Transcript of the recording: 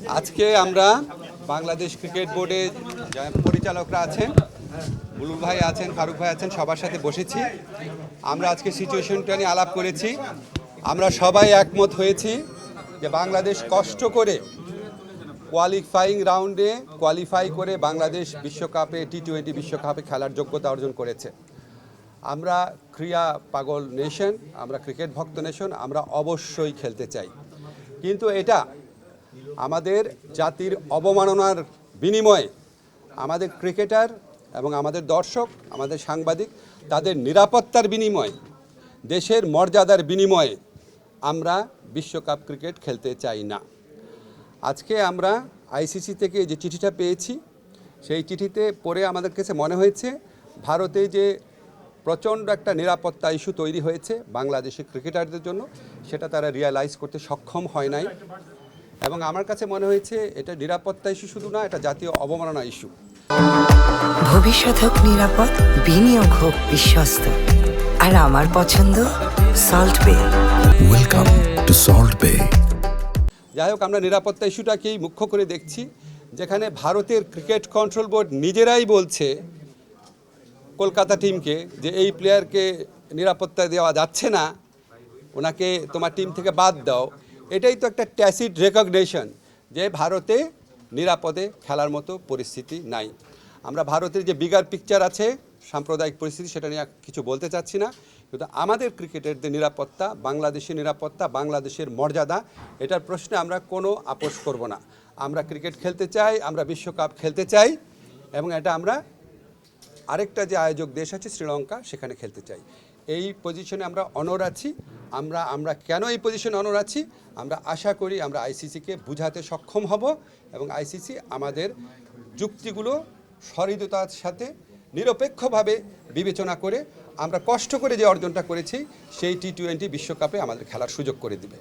আজকে আমরা বাংলাদেশ ক্রিকেট বোর্ডে যারা পরিচালকরা আছেন, বুলবুল ভাই আছেন, ফারুক ভাই আছেন, সবার সাথে বসেছি। আমরা আজকে সিচুয়েশনটা নিয়ে আলাপ করেছি। আমরা সবাই একমত হয়েছি যে বাংলাদেশ কষ্ট করে কোয়ালিফাইং রাউন্ডে কোয়ালিফাই করে বাংলাদেশ বিশ্বকাপে টি-20 বিশ্বকাপে খেলার যোগ্যতা অর্জন করেছে। আমরা ক্রীড়া পাগল নেশন, আমরা ক্রিকেট ভক্ত নেশন, আমরা অবশ্যই খেলতে চাই। কিন্তু এটা আমাদের জাতির অবমাননার বিনিময়ে আমাদের ক্রিকেটার এবং আমাদের দর্শক, আমাদের সাংবাদিক, তাদের নিরাপত্তার বিনিময়ে, দেশের মর্যাদার বিনিময়ে আমরা বিশ্বকাপ ক্রিকেট খেলতে চাই না। আজকে আমরা আইসিসি থেকে যে চিঠিটা পেয়েছি, সেই চিঠিতে পড়ে আমাদের কাছে মনে হয়েছে ভারতে যে প্রচণ্ড একটা নিরাপত্তা ইস্যু তৈরি হয়েছে বাংলাদেশের ক্রিকেটারদের জন্য, সেটা তারা রিয়ালাইজ করতে সক্ষম হয় নাই। এবং আমার কাছে মনে হয়েছে এটা নিরাপত্তা ইস্যু শুধু না, এটা জাতীয় অবমাননা ইস্যু। ভবিষ্যৎ হোক নিরাপদ, বিনিয়োগ হোক বিশ্বস্ত, আর আমার পছন্দ সল্ট বে। ওয়েলকাম টু সল্ট বে। যাই হোক, আমরা নিরাপত্তা ইস্যুটাকেই মুখ্য করে দেখছি, যেখানে ভারতের ক্রিকেট কন্ট্রোল বোর্ড নিজেরাই বলছে কলকাতা টিমকে যে এই প্লেয়ারকে নিরাপত্তা দেওয়া যাচ্ছে না, ওনাকে তোমার টিম থেকে বাদ দাও। এটাই তো একটা ট্যাসিড রেকগনিশন যে ভারতে নিরাপদে খেলার মতো পরিস্থিতি নাই। আমরা ভারতের যে বিগার পিকচার আছে, সাম্প্রদায়িক পরিস্থিতি, সেটা নিয়ে কিছু বলতে চাচ্ছি না, কিন্তু আমাদের ক্রিকেটারদের নিরাপত্তা, বাংলাদেশের নিরাপত্তা, বাংলাদেশের মর্যাদা, এটার প্রশ্নে আমরা কোনো আপোষ করব না। আমরা ক্রিকেট খেলতে চাই, আমরা বিশ্বকাপ খেলতে চাই, এবং এটা আমরা আরেকটা যে আয়োজক দেশ আছে শ্রীলঙ্কা, সেখানে খেলতে চাই। এই পজিশনে আমরা অনড় আছি। আমরা কেন এই পজিশনে অনড় আছি? আমরা আশা করি আমরা আইসিসিকে বুঝাতে সক্ষম হব, এবং আইসিসি আমাদের যুক্তিগুলো সহৃদয়তার সাথে নিরপেক্ষভাবে বিবেচনা করে আমরা কষ্ট করে যে অর্জনটা করেছি সেই টি-20 বিশ্বকাপে আমাদের খেলার সুযোগ করে দিবে।